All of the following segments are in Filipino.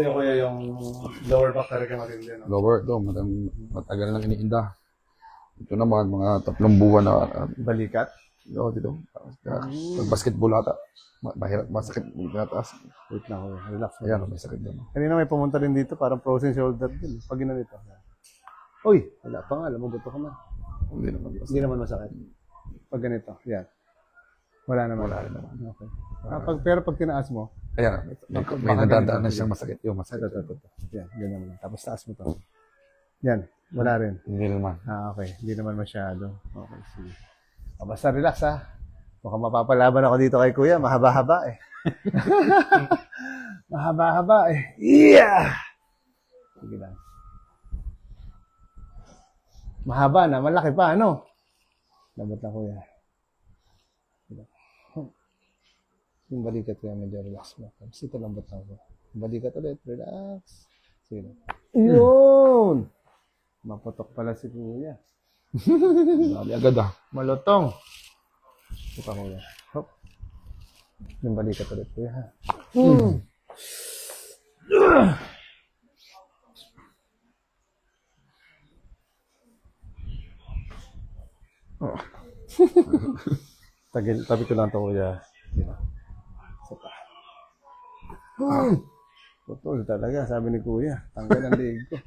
Sa'yo kuya yung lower back talaga matindi, no? Lower, ito, matagal nang iniinda. Ito naman, mga 3 buwan na. Balikat? Dito. Basketball ata. Mahirap, masakit. Wait lang kuya, relax. Ayan, may sakit doon. Kanina may pumunta rin dito, parang frozen shoulder din. Pag ginanito. Uy, wala pa nga, lumugot ko na. Hindi naman. Hindi naman masakit. Pag ganito, yan. Wala naman. Wala rin naman. Okay. Pero pag tinaas mo, Ayan, may nadadaan na siyang masakit. Yung masakit. ito. Yan, ganyan mo lang. Tapos taas mo to. Yan, wala rin. Hindi naman. Okay. Hindi naman masyado. Okay, sige. Basta relax ha. Mukhang mapapalaban ako dito kay kuya. Mahaba-haba eh. Mahaba-haba eh. Yeah! Sige lang. Mahaba na. Malaki pa, ano? Lambot na kuya. Yung balikat kuya, medyo relax mo. Tapos ito lambot na ako. Balikat ulit. Relax. Sige lang. Yun! Maputok pala si kuya. Dali agad ah. Malutong. Ito pa kuya. Hop. Yung balikat ulit kuya ha. Oh. Tabi ko lang ito kuya. Isa pa. Putol talaga, sabi ni kuya. Tanggal ang liig ko.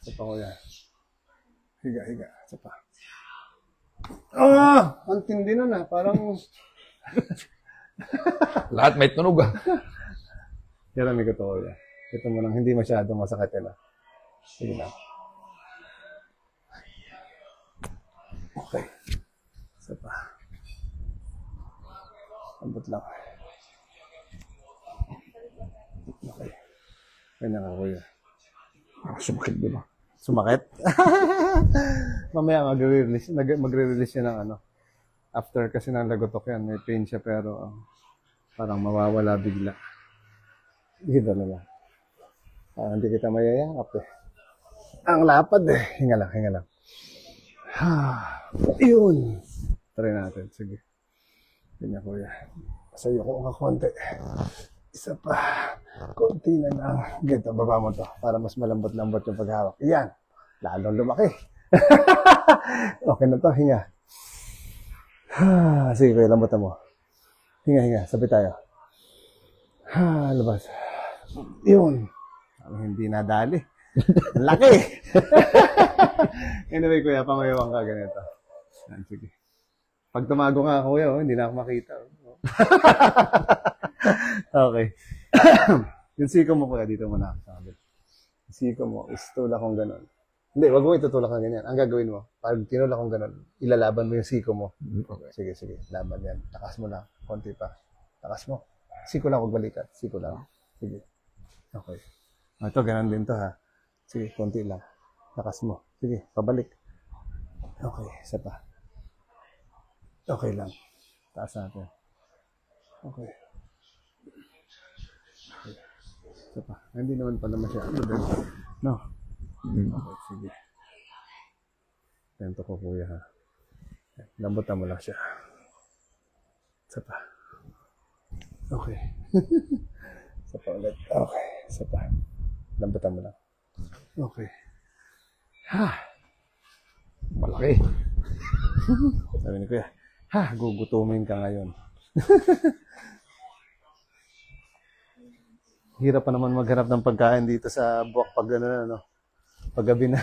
Isa pa kuya. Higa. Isa pa. Ang tindi na na. Parang... Lahat may tunog ah. Yarami ko to kuya. Ito mo lang, hindi masyadong masakit yun ah. Sige lang. Okay. Isa pa. Ambot lang. Okay. Kanya ka kuya. Sumakit doon ah. Sumakit? Mamaya magre-release siya ng ano. After kasi ng lagotok yan, may pain siya pero parang mawawala bigla. Dito na lang. Hindi kita mayayakap eh. Ang lapad eh. Hinga lang. Yun. Try natin. Sige. Ganyan kuya. Pasayo ko nga konti. Isa pa. Konti na lang. Ganito, baba mo to. Para mas malambot-lambot yung paghawak. Yan. Lalong lumaki. Okay na to. Hinga. Sige kuya, lambutan mo. Hinga. Sabit tayo. Labas. Yun. Hindi nadali. Ang laki. Anyway kuya, pamayawang ka ganito. Yan, sige. Pag tumago nga ako kuya, hindi na ako makita. Okay. Yung siko mo kuya, dito mo na. Yung siko mo, istulak kong gano'n. Hindi, wag mo itutulak kang ganyan. Ang gagawin mo, pag tinulak kong gano'n, ilalaban mo yung siko mo. Okay. Sige. Laban yan. Takas mo lang. Konti pa. Takas mo. Siko lang, wag balikat. Siko lang. Sige. Okay. Ito, ganun din to ha. Sige, konti lang. Takas mo. Sige, pabalik. Okay, isa pa. Okay lang. Taas natin. Okay. Isa pa. Hindi naman pala masyado. No. Okay, sige. Tento ko kuya ha. Lambutan mo lang siya. Isa pa. Okay. Isa pa ulit. Okay. Isa pa. Lambutan mo lang. Okay. Malaki. Sabi ni kuya, gugutumin ka ngayon. Hirap pa naman maghanap ng pagkain dito sa buwak pag gano'n, ano? Paggabi na.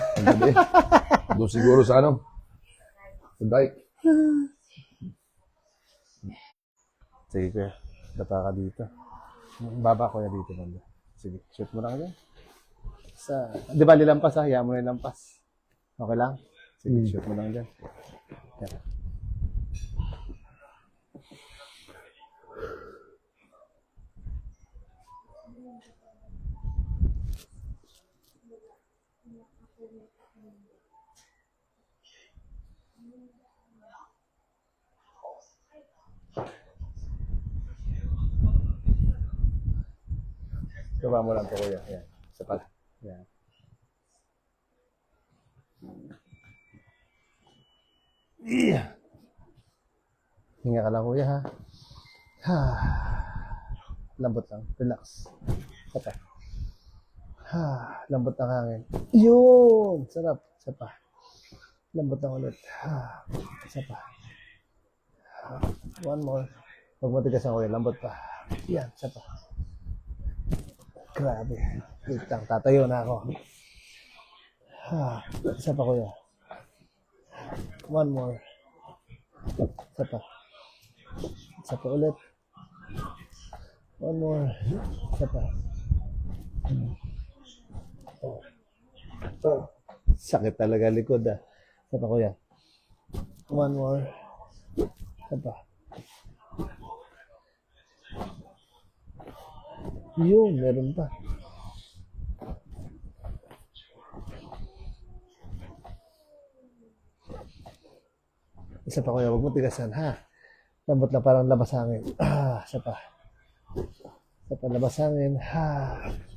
Doon siguro sa ano? Sa dike. Sige kuya, dapa ka dito. Baba kuya dito banda. Sige, shoot mo lang dyan. Di ba lilampas ha? Hayaan mo na lilampas. Okay lang? Sige, shoot mo lang dyan. Yan. Baba mo lang ito kuya. Yan. Isa pala. Yan. Hinga ka lang kuya ha. Lambot lang. Relax. Okay. Lambot ng hangin. Yun! Sarap. Isa pa. Lambot na ulit. Isa pa. One more. Pag matigas ako yun, lambot pa. Yan, isa pa. Grabe. Wait lang, tatayo na ako. Isa pa kuya. One more. Isa pa. Isa pa ulit. One more. Isa pa. Sakit talaga likod ah. Isa pa kuya. One more. Isa pa. Yun, meron pa. Isa pa kuya, huwag mo tigasan ha. Lambot lang parang labas hangin. Isa pa. Isa pa labas hangin.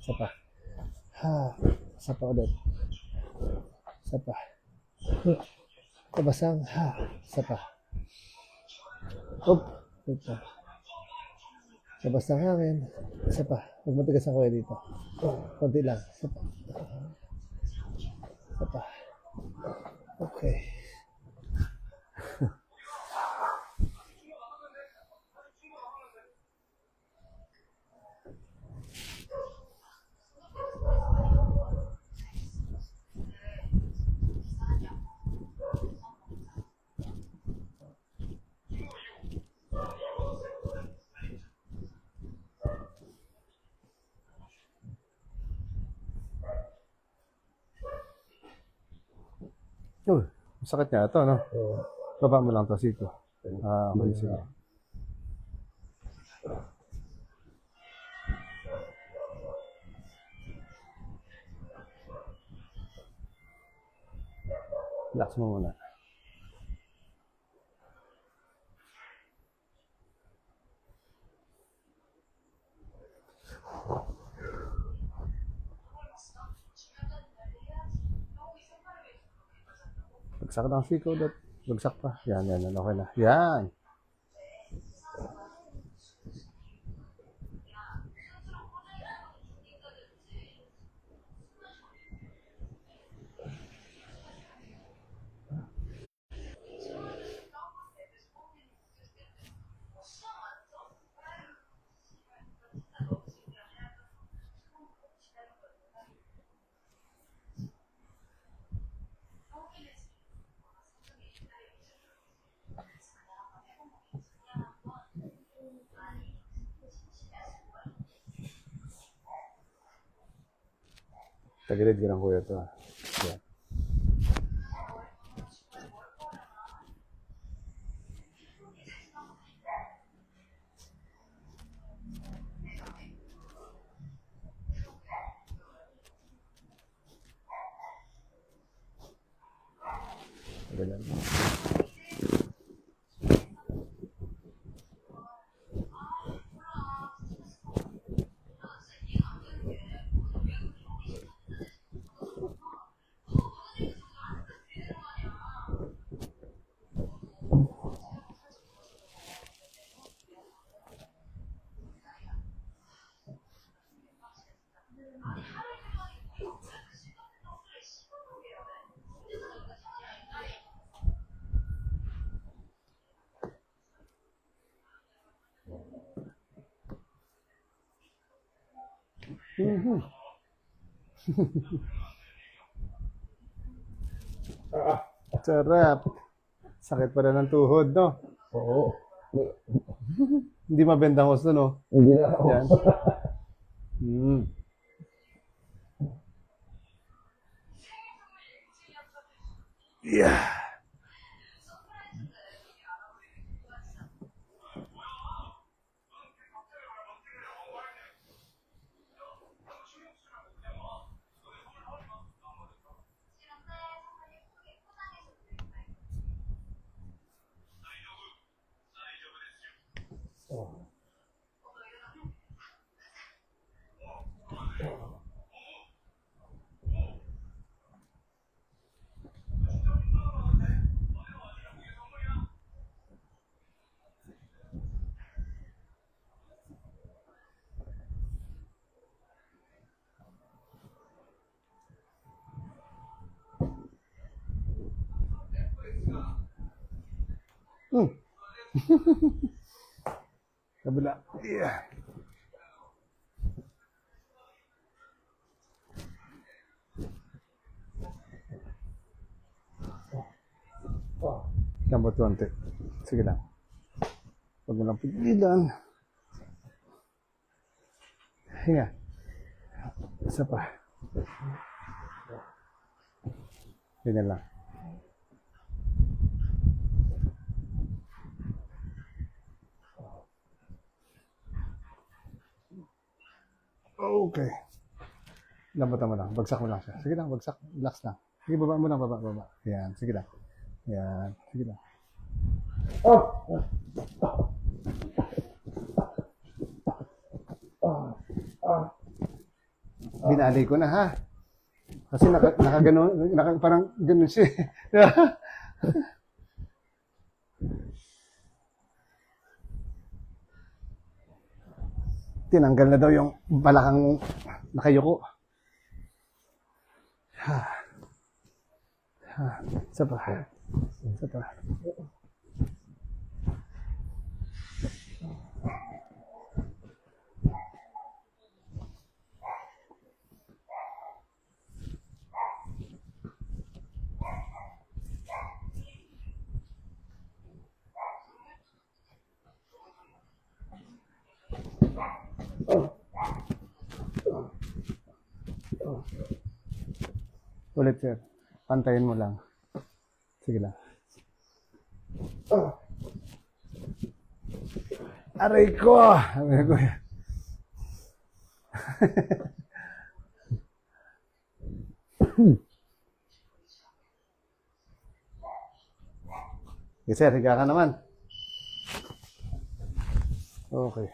Isa pa. Isa pa ulit. Isa pa. Labas hangin. Isa pa. Wait pa. Labas ng hangin. Isa pa. Huwag mo tigasan kuya dito. Konti lang. Isa pa. Isa pa. Okay. Uy, masakit niya ito, no? Baba mo lang to, sito. Okay, sige. Relax mo muna. Bagsak ng siko, dot. Bagsak pa. Yan. Okay na. Yan. Tagilid ka ng kuya ito. Yan. Ganyan. Sarap. Sakit pa na ng tuhod, no? Oo. Hindi mabendang gusto, no? Hindi na ako. Yan. Yeah. Kabila. Yeah. Lambot konti. Sige lang. Huwag mo lang pigilan. Hinga. Isa pa. Ganyan lang. Okay. Lambatan mo lang. Bagsak mo lang siya. Sige lang, bagsak. Relax lang. Sige, baba mo lang, baba. Yan, sige lang. Yan, sige lang. Binalay ko na, ha? Kasi parang ganun siya. Tinanggal na daw yung balakang nakayuko. Isa pa. Isa pa. Ulit, sir. Pantayin mo lang. Sige lang. Aray ko! Aray ko. Yes, sir. Higa ka naman. Okay.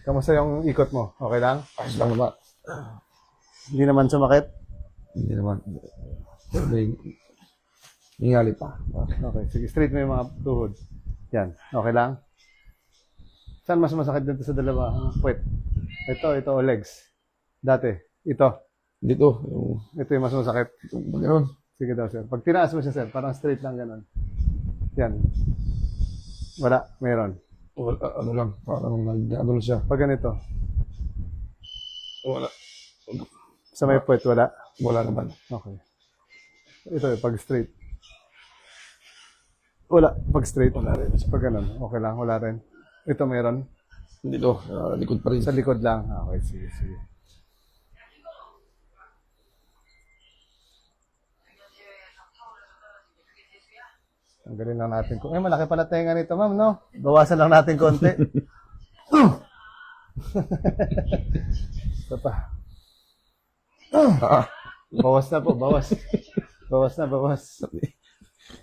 Kamusta yung ikot mo? Okay lang? Ayos lang naman. Hindi naman sumakit? Hindi naman. May ningali pa. Okay, sige. Straight mo yung mga tuhod. Yan. Okay lang? Saan mas masakit dito sa dalawa? Puwet. Ito o legs. Dati. Ito. Dito. Ito yung mas masakit. Gano'n. Sige daw, sir. Pag tinaas mo siya, sir, parang straight lang gano'n. Yan. Wala. Meron. Ano lang. Parang ano lang siya. Pag ganito. Wala. Sa may puwet, wala. Wala naman. Okay. Ito, pag straight. Wala. Pag straight. Wala rin. Pag ganun. Okay lang. Wala rin. Ito meron. Dito. Likod pa rin. Sa likod lang. Okay, sige, sige. Tanggalin lang natin. Malaki pala tenga nito, ma'am, no? Bawasan lang natin konti. Ito pa. Bawas na po, bawas. Bawas na, bawas.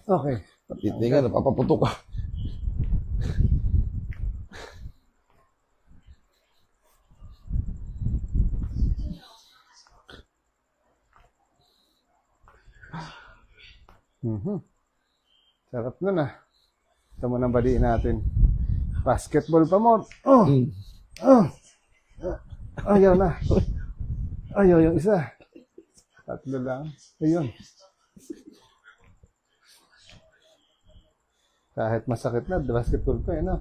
Okay. Hindi nga, napapaputok ka. Sarap nun ah. Ito mo nang baliin natin. Basketball pa mo. Ayaw na. Ayaw yung isa. Tatlo lang. Ayun. Kahit masakit na, basketball pa eh, no?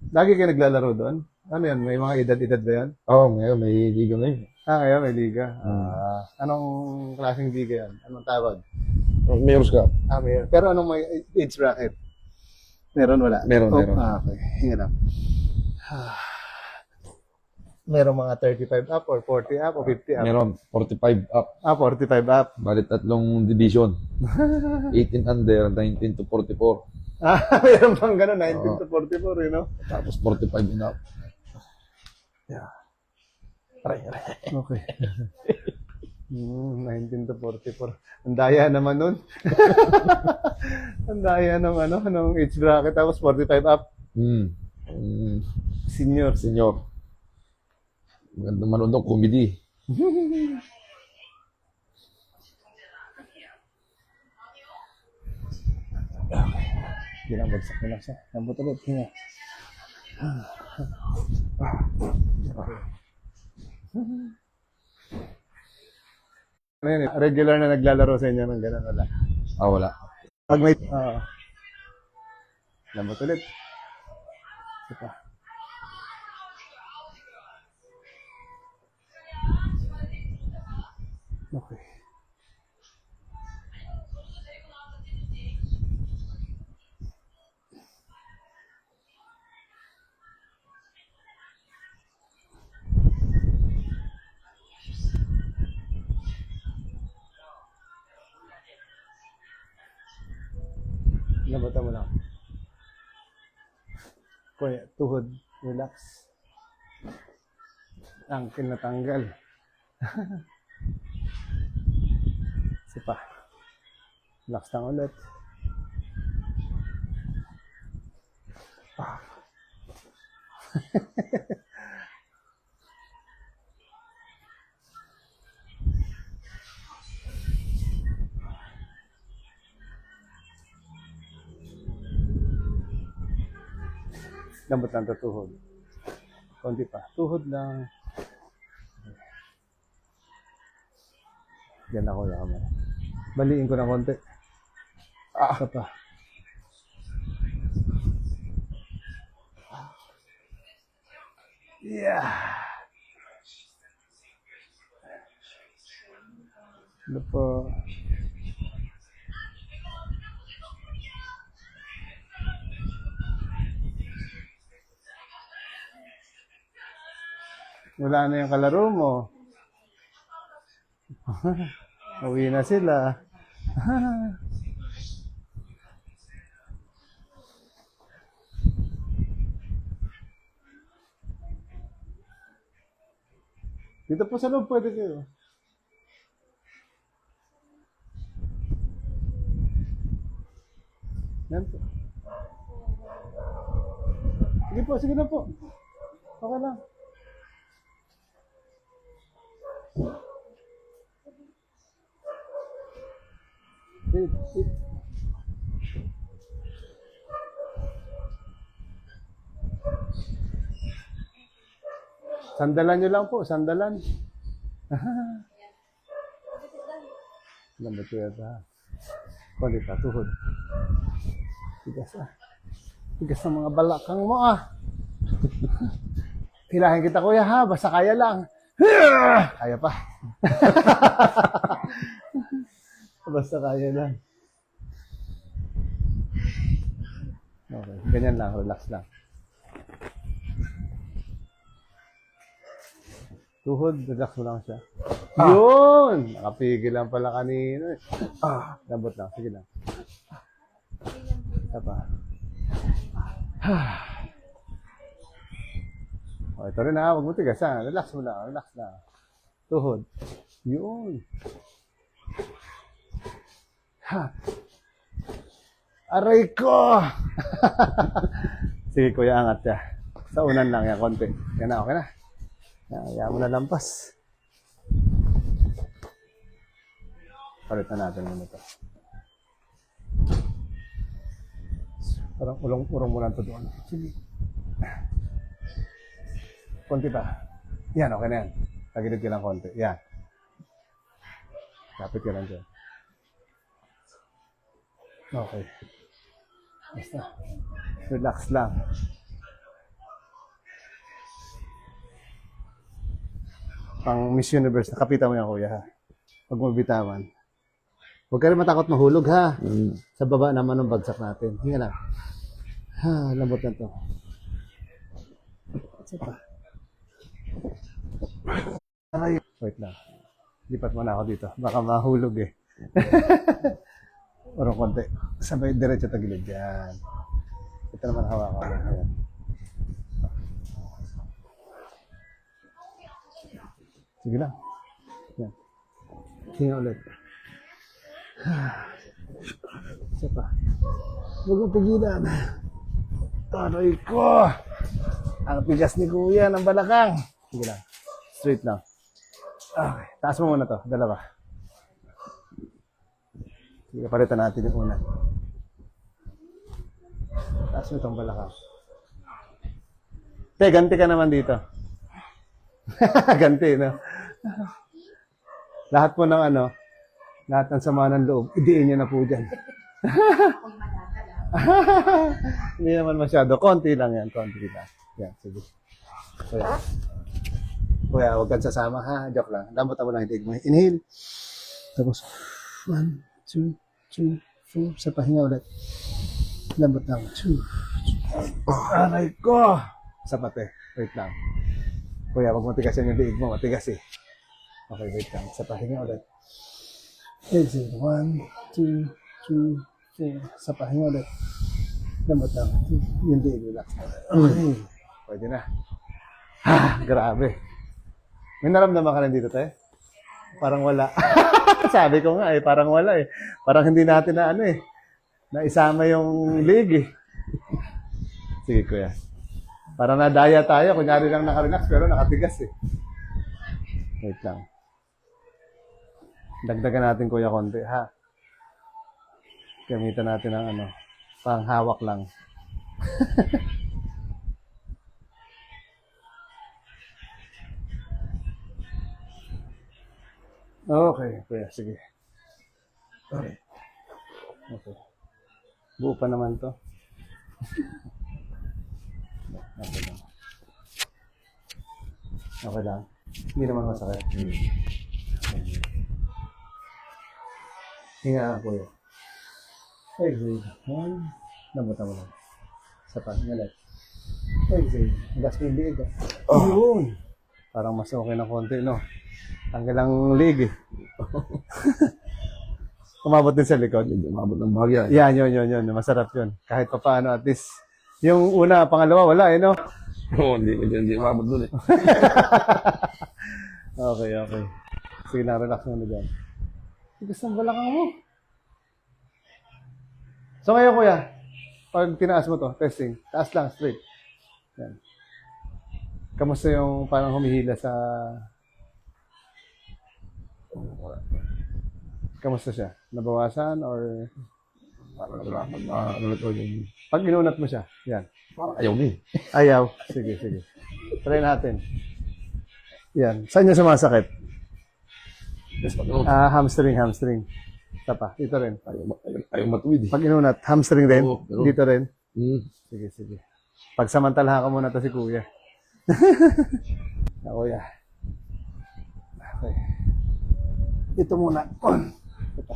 Lagi kayo naglalaro doon? Ano yan? May mga edad-edad ba yan? Oo, ngayon may liga ngayon. Ngayon may liga. Anong klaseng liga yan? Anong tawag? Mayroon ka. Meron. Pero anong may age bracket? Meron, wala? Meron. Okay. Hinga lang. Meron mga 35 up or 40 up or 50 up? Meron 45 up. 45 up. Bali tatlong division. 18 under, 19 to 44. Meron pang gano'n, 19 to 44, you know? Tapos 45 and up. Yeah. Okay. 19 to 44. Ang daya naman nun. Ang daya ng age bracket. Tapos 45 up. Senior. Senior. Maganda manood ng comedy. Hindi lang, bagsak na lang siya. Lambot ulit. Hinga. Ano yun, regular na naglalaro sa inyo ng gano'n, wala. Wala. Pag may... Lambot ulit. Isa pa. Okay. Lambutan mo lang. Kuya, tuhod. Relax. Angkin na tanggal. Isa pa. Relax lang ulit. Lambot lang to tuhod. Konti pa. Tuhod lang. Yan ako yung kamera. Baliin ko ng konti. Isa pa. Yeah. Ano po? Wala na yung kalaro mo. Uwi na sila. Dito po sa loob pwede kayo. Yan po. Sige po, sige na po. Okay lang. Sit. Sandalan nyo lang po, sandalan. Lambot ko yata. Kulit pa, tuhod. Tigas ah. Tigas ng mga balakang mo ah. Hilahin kita kuya ha, basta kaya lang. Kaya pa. Basta kaya lang. Okay, ganyan lang, relax lang. Tuhod, relax mo lang siya. Yun! Nakapigil lang pala kanina. Lambot lang, sige lang. Isa pa. O, ito rin ha, huwag mo tigas ha. Relax mo lang, relax lang. Tuhod. Yun. Ha. Aray ko! Sige kuya, angat siya. Sa unan lang yan, konti. Yan na, okay na. Kaya mo na lampas. Palit na natin muna ito. Parang urong muna ito doon. Sige. Konti pa. Yan, okay na yan. Tagilid ka lang konti. Yan. Kapit ka lang dyan. Okay. Basta. Relax lang. Pang Miss Universe, nakapitan mo yan kuya ha. Huwag mo bitawan. Huwag ka rin matakot mahulog ha. Sa baba naman ng bagsak natin. Hinga lang. Ha, lambot na to. Isa pa. Ay, wait lang. Lipat mo na ako dito. Baka mahulog eh. Urong konti. Sabay diretso tagilid. Yan. Ito naman hawakan. Ayan. Sige lang. Yan. Hinga ulit. Isa pa. Huwag mong pigilan. Taray ko! Ang tigas ni kuya ng balakang. Sige lang. Straight lang. Okay. Taas mo muna to. Dalawa. Sige, palitan natin yung una. Taas mo itong balakang. Te, ganti ka naman dito. Ganti, no? Lahat po ng ano, lahat ng sama ng loob, idiin nyo na po dyan. Hindi naman masyado. Konti lang yan. Konti lang. Yan, sige. Kuya, huwag kang sasama ha. Joke lang. Lambutan mo lang hilig mo. Inhale. Tapos, 1, 2, 3, 4. Sa pahinga ulit. Lambot lang. 2. Aray ko! Sapat eh. Wait lang. Kuya, huwag matigas yan yung liig mo. Matigas eh. Okay, wait lang. Sa pahinga ulit. Exhale. 1, 2, 3, 4. Sa pahinga ulit. Lambot lang. Yung liig. Relax. Okay. Pwede na. Grabe. May naramdaman ka rin dito, te? Parang wala. Sabi ko nga parang wala eh. Parang hindi natin na ano eh. Naisama yung leg eh. Sige, kuya. Parang nadaya tayo. Kunyari lang nakarelax pero nakatigas eh. Wait lang. Dagdagan natin, kuya, konti, ha? Gamitan natin ng ano, panghawak lang. Okay, kuya, sige. Okay. Buo pa naman to. Okay lang. Okay lang. Hindi naman masakit. Hinga ka, kuya. Exhale. 1. Nabutan mo lang. Isa pa. Ngalat. Exhale. Gas mo yung liig. Yun. Parang mas okay na konti, no? Tanggal ang leg eh. Umabot din sa likod. Umabot ng bahagya. Yan, yun. Masarap yun. Kahit pa paano, at least, yung una, pangalawa, wala eh, no? Oo, hindi umabot dun eh. Okay. Sige lang, relax mo na dyan. Tigas ng balakang mo. So ngayon, kuya, pag tinaas mo to, testing, taas lang, straight. Yan. Kamusta yung parang humihila sa... Kamusta siya? Nabawasan or... Parang ano ito yung... Pag inunat mo siya, yan. Parang ayaw din. Ayaw. Sige. Try natin. Yan. Saan niya sumasakit? Yes, pag Hamstring. Isa pa. Dito rin. ayaw matuwid eh. Pag inunat, hamstring din. Oo, pero- Dito rin. Hmm. Sige. Pagsamantalahan ka muna to si kuya. Kuya. Okay. Ito muna. Ito.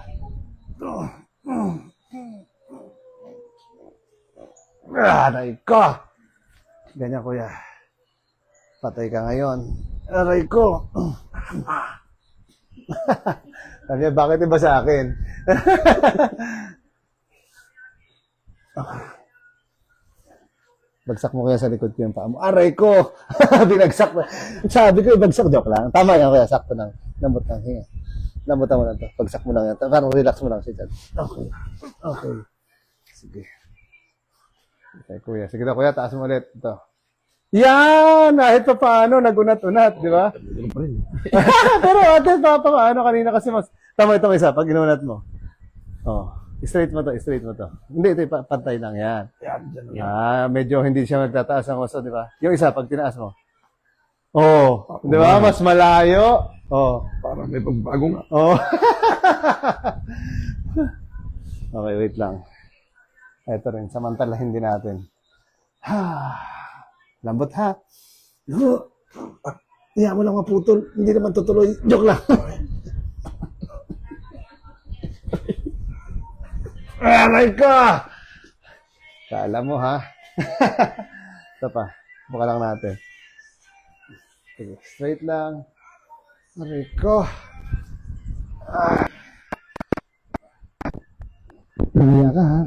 Aray ko! Ganyan, kuya. Patay ka ngayon. Aray ko! Sabi niya, bakit iba sa akin? Bagsak mo kaya sa likod ko yung paa mo. Aray ko! Binagsak mo. Sabi ko, bagsak. Joke lang. Tama yan, kuya. Sakto lang. Lambot lang. Hinga. Lambutan mo lang to. Bagsak mo lang yan. Parang relax mo lang siya. Okay. Sige. Okay, kuya. Sige na, kuya. Taas mo ulit. Ito. Yan! Kahit pa paano, nagunat-unat, di ba? Ganun pa rin. Pero ate, pa paano kanina kasi mas... Tama itong isa, pag inunat mo. Oh, straight mo to. Hindi, ito, pantay lang yan. Yan. Medyo hindi siya magtataas ang uso, di ba? Yung isa, pag tinaas mo. Oh, di ba? Mas malayo. Oh. Parang may pagbago nga. Oh. Okay, wait lang. Ito rin, samantalahin din natin. Lambot ha. Iya mo lang maputol. Hindi naman tutuloy. Joke lang. Aray ka! Kala mo ha. Ito pa. Buka lang natin. Sige, straight lang. Aray ko. Iya ka ha.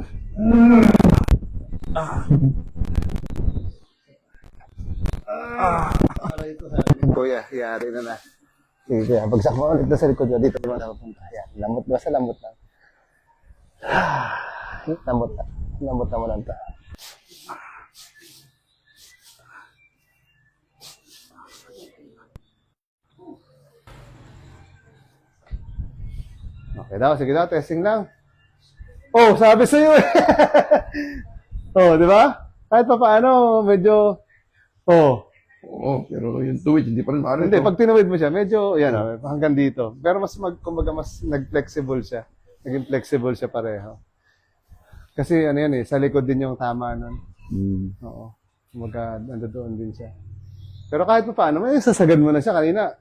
Kuya, yari na na. Sige, kuya. Bagsak mo ulit na sa likod ko. Dito naman ako punta. Yan. Lambot. Basta lambot lang. Lambot lang. Lambot naman lang ito. Okay daw. Sige daw. Testing lang. Oh, sabi sa'yo eh. Oh, di ba? Kahit pa paano, medyo... Oh, Oo, pero yung tuwid, hindi pa rin maaari. Hindi, pag tinuwid mo siya, medyo, yan hanggang dito. Pero kumbaga mas nag-flexible siya. Naging flexible siya pareho. Kasi ano yan sa likod din yung tama nun. Oo. Kumbaga, doon din siya. Pero kahit pa paano, may sasagad mo na siya kanina.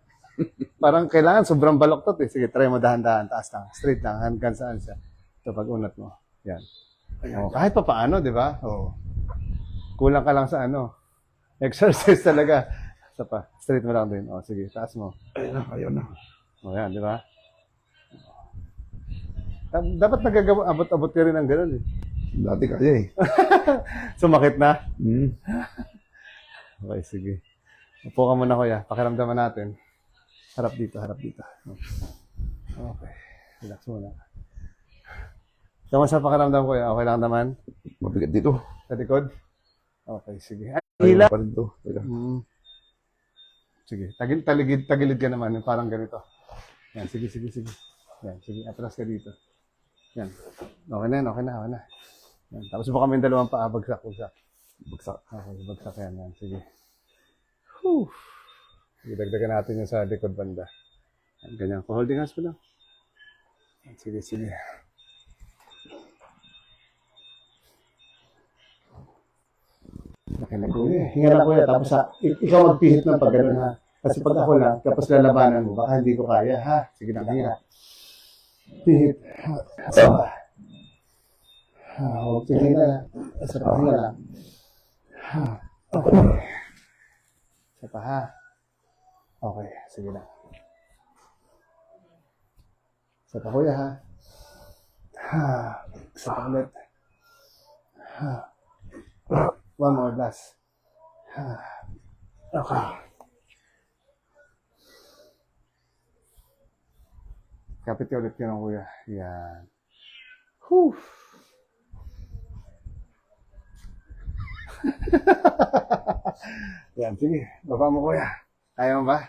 Parang kailangan sobrang baloktot eh. Sige, try mo dahan-dahan, taas lang. Straight lang, hanggang saan siya. Ito, pag-unat mo. Yan. Oh, kahit pa paano, di ba? Oo. Kulang ka lang sa exercise talaga. Isa pa. Straight mo lang din. O, sige, taas mo. Ayaw na. O, yan, di ba? Dapat nagagawa, abot-abot ka rin ng gano'n eh. Dati kaya eh. Sumakit na? Hmm. Okay, sige. Upo ka muna, kuya. Pakiramdaman natin. Harap dito, harap dito. Okay. Relax muna. Kamusta pakiramdam, kuya? Okay lang naman? Mabigat dito. Sa likod? Okay, sige. Ayaw pa rin to. Teka. Sige. Tagilid ka naman. Parang ganito. Yan, sige. Yan, sige. Atras ka dito. Yan. Okay na. Yan. Tapos mo kami dalawang paa. Bagsak. Bagsak. Okay, bagsak yan. Sige. Whew. Dagdagan natin yung sa likod banda. Yan, ganyan. Holding hands mo lang. Yan, sige. Hinga lang kuya, tapos ikaw magpihit ng pagganon ha. Kasi pag ako lang, tapos lalabanan mo, baka hindi ko kaya ha. Sige na, hinga. Pihit. Asapa. Huwag pihit na. Asapa, hinga lang. Okay. Asapa ha. Okay, sige na. Asapa kuya ha. Asapa ulit. One more glass. Okay. Kapit ulit yun, kuya. Yan. Whew. Yan, sige. Baba mo, kuya. Kaya mo ba?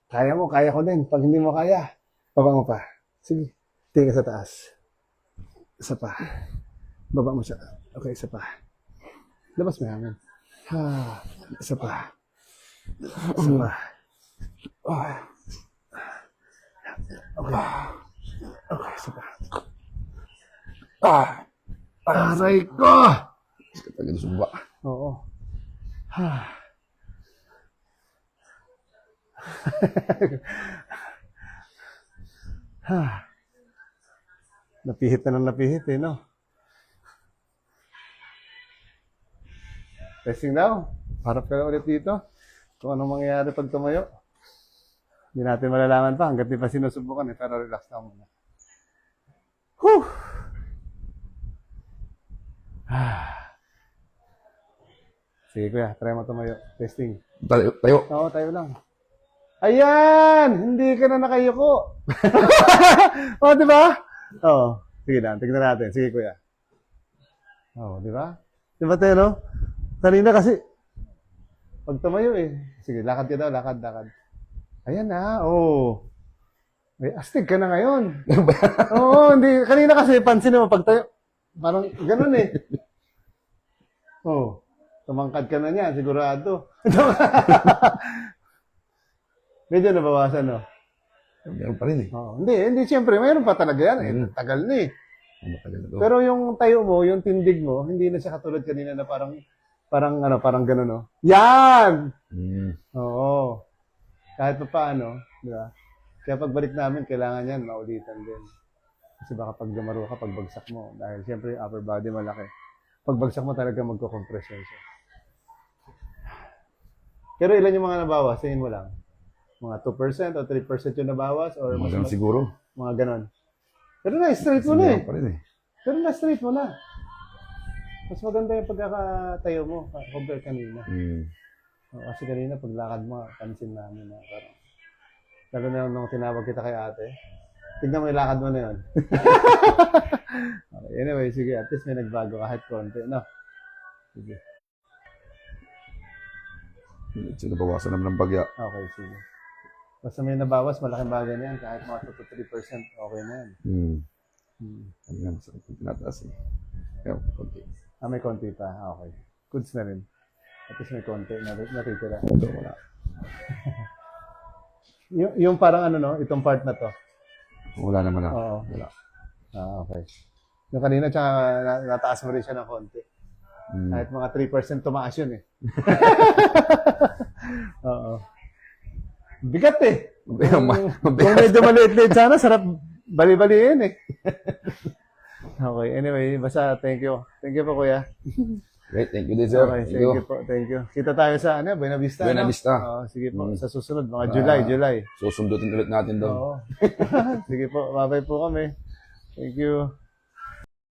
Kaya mo, kaya ko din. Pag hindi mo kaya, baba mo pa. Sige. Tingin ka sa taas. Isa pa. Baba mo siya. Okay, isa pa. Labas mo hangin. Isa pa. Isa pa. Okay. Okay, isa pa. Aray ko! Kasi talaga sumba. Oo. Napihit na ng napihit no? Testing daw. Harap ka na ulit dito. Kung anong mangyayari pag tumayo. Hindi natin malalaman pa hanggat di pa sinusubukan pero relax lang muna. Whew! Sige kuya, try mo tumayo. Testing. Tayo. Oo, tayo lang. Ayan! Hindi ka na nakayuko. O, di ba? Oo. Sige na, tignan natin. Sige kuya. Oo, di ba? Di ba tayo, no? Kanina kasi, pag tumayo Sige, lakad ka daw, lakad. Ayan na, oo. May astig ka na ngayon. Oo, hindi. Kanina kasi, pansin mo, pag tayo, parang ganun Oo. Tumangkad ka na niya, sigurado. Medyo nabawasan, no? Meron pa rin eh. Oo. Hindi, siyempre, mayroon pa talaga yan. Tagal na Matagal na to. Pero yung tayo mo, yung tindig mo, hindi na siya katulad kanina na parang gano'n, no? Yan! Oo. Kahit pa paano, di ba? Kaya pagbalik namin, kailangan yan, maulitan din. Kasi baka pag lumaro ka, pagbagsak mo, dahil siyempre yung upper body malaki. Pagbagsak mo talaga magko-compression siya. Pero ilan yung mga nabawas? Sayin mo lang. Mga 2% o 3% yung nabawas? Or Mga ganun siguro. Mga ganon. Pero na-straight mo na Meron pa rin eh. Pero na-straight mo na. Mas maganda yung pagkakatayo mo compare kanina. Kasi kanina paglakad mo, pansin namin na parang lalo na nung tinawag kita kay ate. Tignan mo yung lakad mo na yun. Okay, anyway, sige. At least may nagbago kahit konti. No? Sige. So, nabawasan naman ng bagya. Okay, sige. Basta may nabawas, malaking bagay na yan. Kahit mga 2-3%, okay na yan. Ano nga, masakit yung tinataas eh. Kaya, konti. May konti pa. Okay. Goods na rin. At least may konti na natitira. Ito, wala. Yung parang ano, no? Itong part na to. Wala naman na. Oo. Wala. Okay. Yung kanina, tsaka nataas mo rin siya ng konti. Kahit mga 3% tumaas yun eh. Oo. Bigat eh. Kung medyo maliit-liit sana, sarap bali-baliin eh. Okay, anyway, basta thank you. Thank you po, kuya. Great, thank you din, sir. Okay, thank you po, thank you. Kita tayo sa Buena Vista. Buena no? Vista. Oo, sige po, sa susunod, mga July. Susundutin ulit natin doon. Oo. Sige po, babay po kami. Thank you.